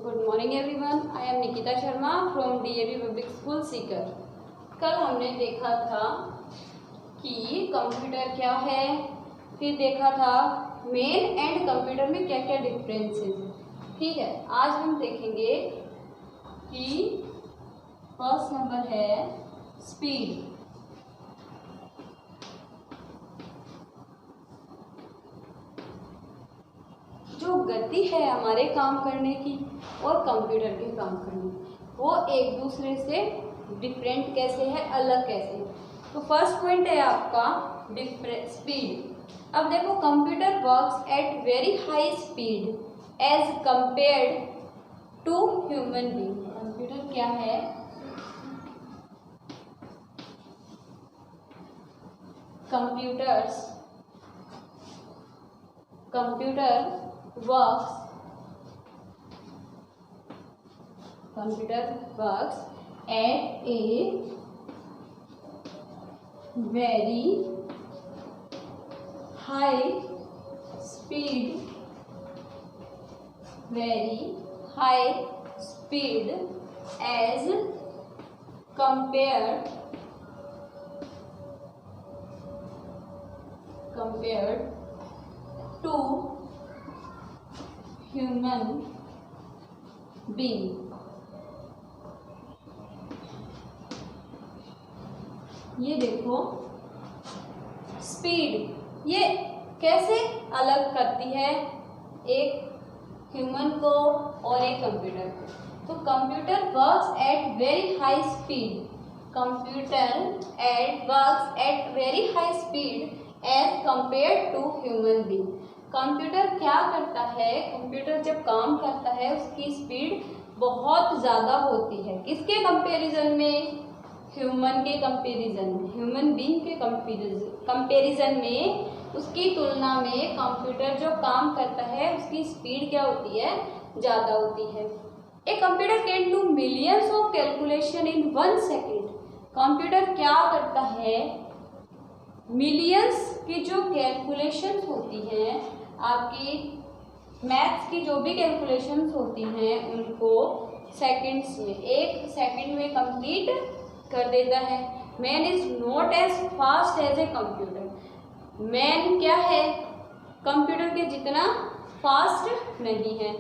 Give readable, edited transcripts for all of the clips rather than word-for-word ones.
Good morning everyone, I am Nikita Sharma from DAV public school Sikar. कल हमने देखा था कि कंप्यूटर क्या है, फिर देखा था मेन एंड कंप्यूटर में क्या क्या डिफरेंसेस है। ठीक है, आज हम देखेंगे कि फर्स्ट नंबर है स्पीड। जो गति है हमारे काम करने की और कंप्यूटर के काम करने की, वो एक दूसरे से डिफरेंट कैसे है, अलग कैसे है। तो फर्स्ट पॉइंट है आपका स्पीड। अब देखो, computer works at very high speed as compared to human being. Computer क्या है, computer works at a very high speed as compared to human being। ये देखो, स्पीड ये कैसे अलग करती है एक ह्यूमन को और एक कंप्यूटर को। तो computer works at very high speed, as compare to human being. Computer क्या करता है, कंप्यूटर जब काम करता है उसकी स्पीड बहुत ज़्यादा होती है। किसके कंपैरिजन में? ह्यूमन बीइंग के कंपैरिजन में, उसकी तुलना में कंप्यूटर जो काम करता है उसकी स्पीड क्या होती है, ज़्यादा होती है। A computer can do millions of calculation in 1 second. Computer क्या करता है, मिलियंस की जो कैलकुलेशंस होती हैं, आपकी मैथ्स की जो भी कैलकुलेशंस होती हैं उनको सेकंड्स में, 1 सेकंड में कंप्लीट कर देता है। Man is not as fast as a computer. Man क्या है, कंप्यूटर के जितना फास्ट नहीं है।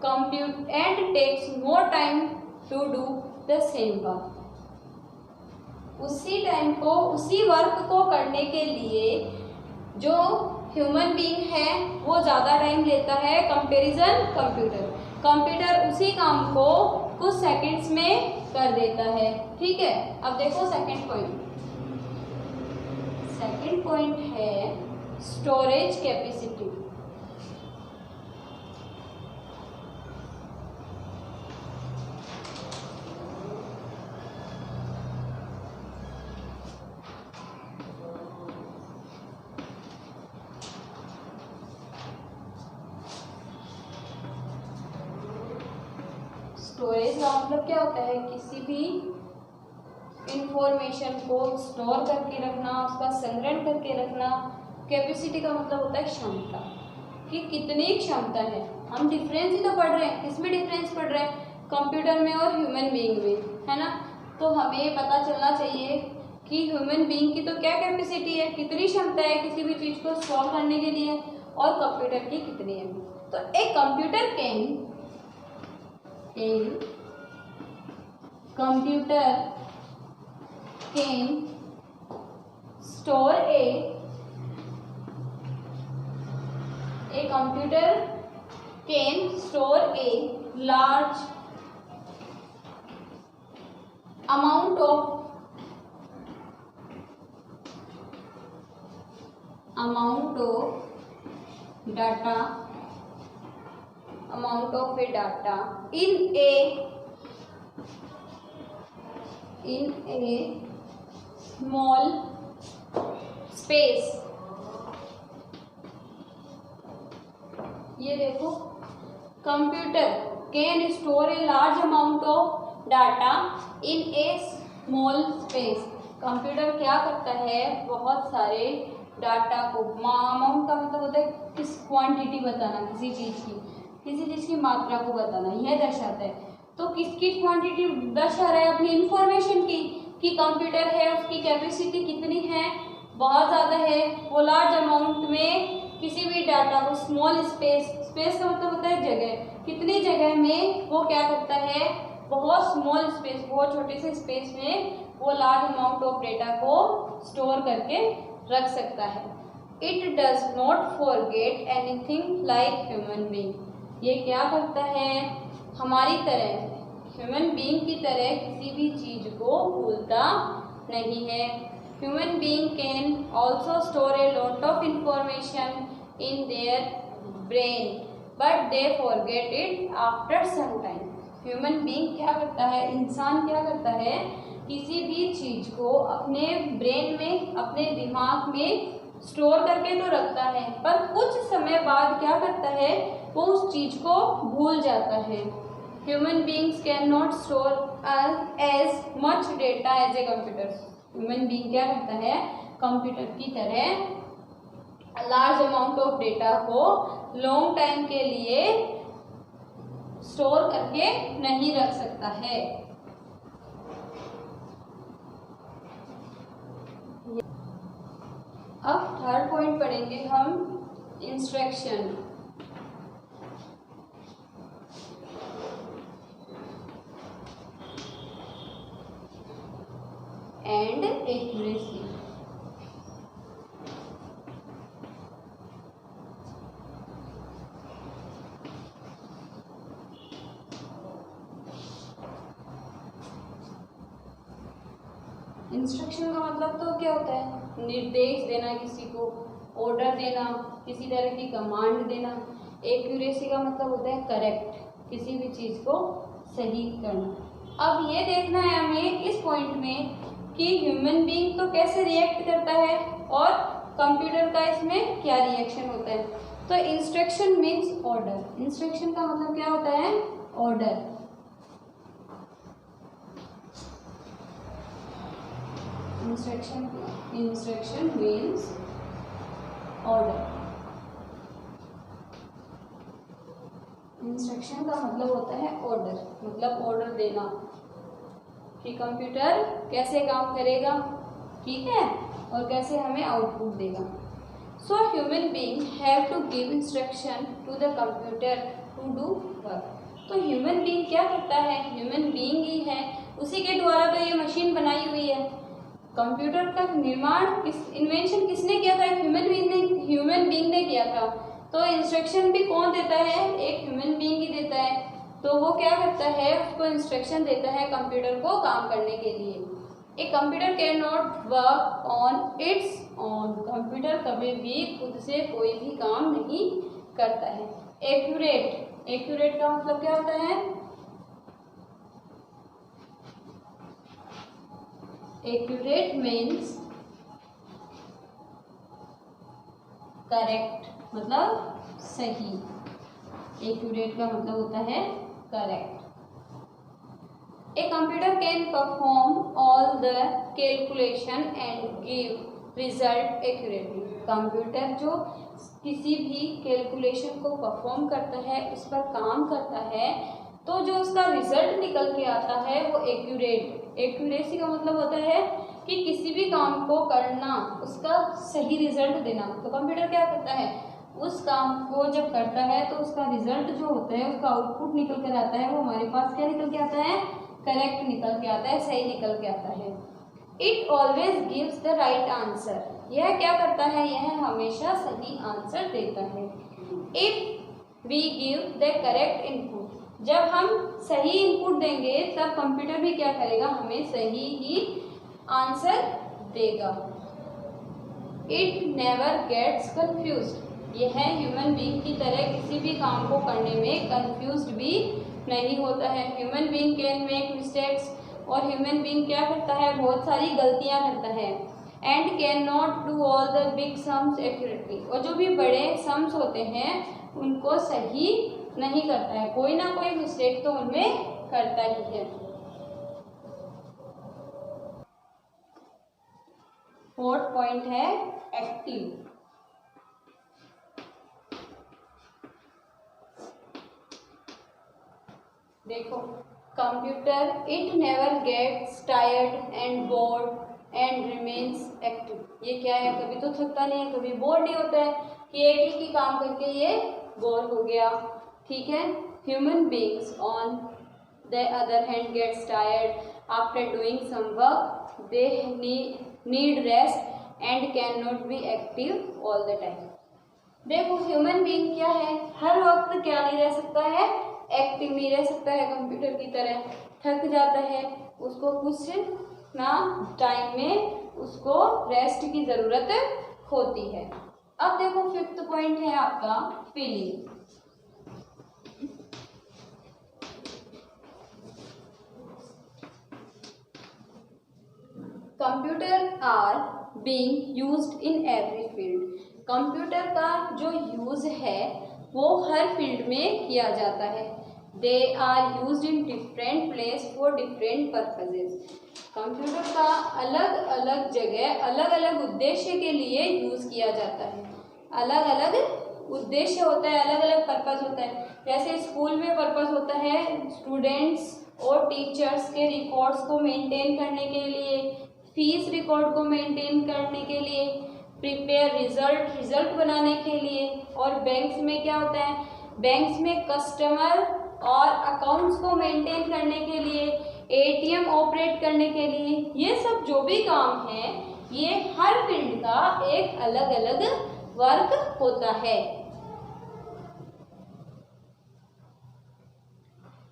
Computer and takes more time to do the same work. उसी टाइम को, उसी वर्क को करने के लिए जो ह्यूमन बीइंग है वो ज़्यादा टाइम लेता है कंपैरिजन कंप्यूटर उसी काम को कुछ सेकंड्स में कर देता है। ठीक है, अब देखो सेकंड पॉइंट है स्टोरेज कैपेसिटी। स्टोरेज का मतलब क्या होता है, किसी भी इंफॉर्मेशन को स्टोर करके रखना, उसका संग्रहण करके रखना। कैपेसिटी का मतलब होता है क्षमता, कि कितनी क्षमता है। हम डिफरेंस ही तो पढ़ रहे हैं, किसमें डिफरेंस पढ़ रहे हैं, कंप्यूटर में और ह्यूमन बीइंग में, है ना। तो हमें पता चलना चाहिए कि ह्यूमन बीइंग की तो क्या कैपेसिटी है, कितनी क्षमता है किसी भी चीज़ को स्टोर करने के लिए, और कंप्यूटर की कितनी है। तो एक computer can store a computer can store a large amount of data in a small space। ये देखो, computer can store a large amount of data in A small space. Computer क्या करता है, बहुत सारे डाटा को, अमाउंट का मतलब होता है किस क्वांटिटी बताना किसी चीज़ की, किसी चीज़ की मात्रा को बताना, यह दर्शाता है। तो किसकी क्वांटिटी दर्शा रहा है? अपनी इंफॉर्मेशन की, कि कंप्यूटर है उसकी कैपेसिटी कितनी है, बहुत ज़्यादा है। वो लार्ज अमाउंट में किसी भी डाटा को, स्मॉल स्पेस का मतलब होता है जगह, कितनी जगह में वो क्या करता है, बहुत स्मॉल स्पेस, बहुत छोटे से स्पेस में वो लार्ज अमाउंट ऑफ डेटा को स्टोर करके रख सकता है। It does not forget anything like human being. ये क्या करता है? हमारी तरह, ह्यूमन बीइंग की तरह किसी भी चीज को भूलता नहीं है। Human being can also store a lot of information in their brain but they forget it after some time. Human being क्या करता है, इंसान क्या करता है, किसी भी चीज को अपने ब्रेन में, अपने दिमाग में स्टोर करके तो रखता है, पर कुछ समय बाद क्या करता है, वो उस चीज को भूल जाता है। Human beings can not store as much data as a computer. Human being क्या करता है, कंप्यूटर की तरह लार्ज अमाउंट ऑफ डेटा को लॉन्ग टाइम के लिए स्टोर करके नहीं रख सकता है। अब थर्ड पॉइंट पढ़ेंगे हम, इंस्ट्रक्शन। And accuracy. इंस्ट्रक्शन का मतलब तो क्या होता है, निर्देश देना, किसी को ऑर्डर देना, किसी तरह की कमांड देना। एक्यूरेसी का मतलब होता है करेक्ट, किसी भी चीज़ को सही करना। अब ये देखना है हमें इस पॉइंट में कि ह्यूमन बीइंग तो कैसे रिएक्ट करता है और कंप्यूटर का इसमें क्या रिएक्शन होता है। तो इंस्ट्रक्शन मीन्स ऑर्डर। इंस्ट्रक्शन का मतलब क्या होता है, order. Instruction means order. Instruction का मतलब होता है ऑर्डर, मतलब ऑर्डर देना कि कंप्यूटर कैसे काम करेगा, ठीक है, और कैसे हमें आउटपुट देगा। So human being have to give instruction to the computer to do work. तो ह्यूमन बीइंग क्या करता है, ह्यूमन बीइंग ही है, उसी के द्वारा तो ये मशीन बनाई हुई है। कंप्यूटर का निर्माण, इन्वेंशन किसने किया था, ह्यूमन बीइंग ने किया था। तो इंस्ट्रक्शन भी कौन देता है, एक ह्यूमन बीइंग ही देता है। तो वो क्या करता है, उसको इंस्ट्रक्शन देता है कंप्यूटर को काम करने के लिए। A computer can not work on its own. Computer कभी भी खुद से कोई भी काम नहीं करता है। एक्यूरेट का मतलब क्या होता है, एक्यूरेट मीन्स करेक्ट, मतलब सही। एक्यूरेट का मतलब होता है correct. A computer can perform all the calculation and give result accurately. Computer जो किसी भी कैलकुलेशन को परफॉर्म करता है, उस पर काम करता है, तो जो उसका रिजल्ट निकल के आता है वो एक्यूरेसी का मतलब होता है कि किसी भी काम को करना, उसका सही रिजल्ट देना। तो कंप्यूटर क्या करता है, उस काम को जब करता है तो उसका रिजल्ट जो होता है, उसका आउटपुट निकल कर आता है, वो हमारे पास क्या निकल के आता है, करेक्ट निकल के आता है, सही निकल के आता है। It always gives the right answer. यह क्या करता है, यह हमेशा सही आंसर देता है। If we give the correct input, जब हम सही इनपुट देंगे तब कंप्यूटर भी क्या करेगा, हमें सही ही आंसर देगा। It never gets confused. यह ह्यूमन बीइंग की तरह किसी भी काम को करने में कंफ्यूज्ड भी नहीं होता है। Human being can make mistakes, और ह्यूमन बीइंग क्या करता है, बहुत सारी गलतियां करता है। And can not do all the big sums accurately, और जो भी बड़े सम्स होते हैं उनको सही नहीं करता है, कोई ना कोई मिस्टेक तो उनमें करता ही है। फोर्थ पॉइंट है एक्टिव। देखो, computer it never gets tired and bored and remains active. ये क्या है, कभी तो थकता नहीं है, कभी बोर नहीं होता है कि एक ही काम करके ये बोर हो गया। ठीक है। Human beings on the other hand gets tired after doing some work, they need rest and can not be active all the time. देखो, ह्यूमन बीइंग क्या है, हर वक्त क्या नहीं रह सकता है, एक्टिव नहीं रह सकता है। कंप्यूटर की तरह थक जाता है, उसको कुछ ना टाइम में उसको रेस्ट की ज़रूरत होती है। अब देखो, फिफ्थ पॉइंट है आपका feeling. Computer are being used in every field. Computer का जो यूज़ है वो हर फील्ड में किया जाता है। They are used in different place for different purposes. Computer का अलग अलग जगह अलग अलग उद्देश्य के लिए यूज़ किया जाता है। अलग अलग उद्देश्य होता है, अलग अलग पर्पज़ होता है। जैसे स्कूल में पर्पज़ होता है स्टूडेंट्स और टीचर्स के रिकॉर्ड्स को मेंटेन करने के लिए, फीस रिकॉर्ड को मेंटेन करने के लिए, प्रिपेयर रिजल्ट बनाने के लिए। और बैंक्स में क्या होता है, बैंक्स में कस्टमर और अकाउंट्स को मेंटेन करने के लिए, एटीएम ऑपरेट करने के लिए। ये सब जो भी काम है ये हर फील्ड का एक अलग अलग वर्क होता है।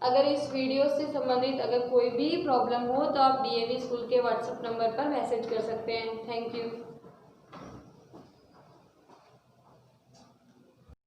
अगर इस वीडियो से संबंधित अगर कोई भी प्रॉब्लम हो तो आप डीएवी स्कूल के व्हाट्सएप नंबर पर मैसेज कर सकते हैं। Thank you.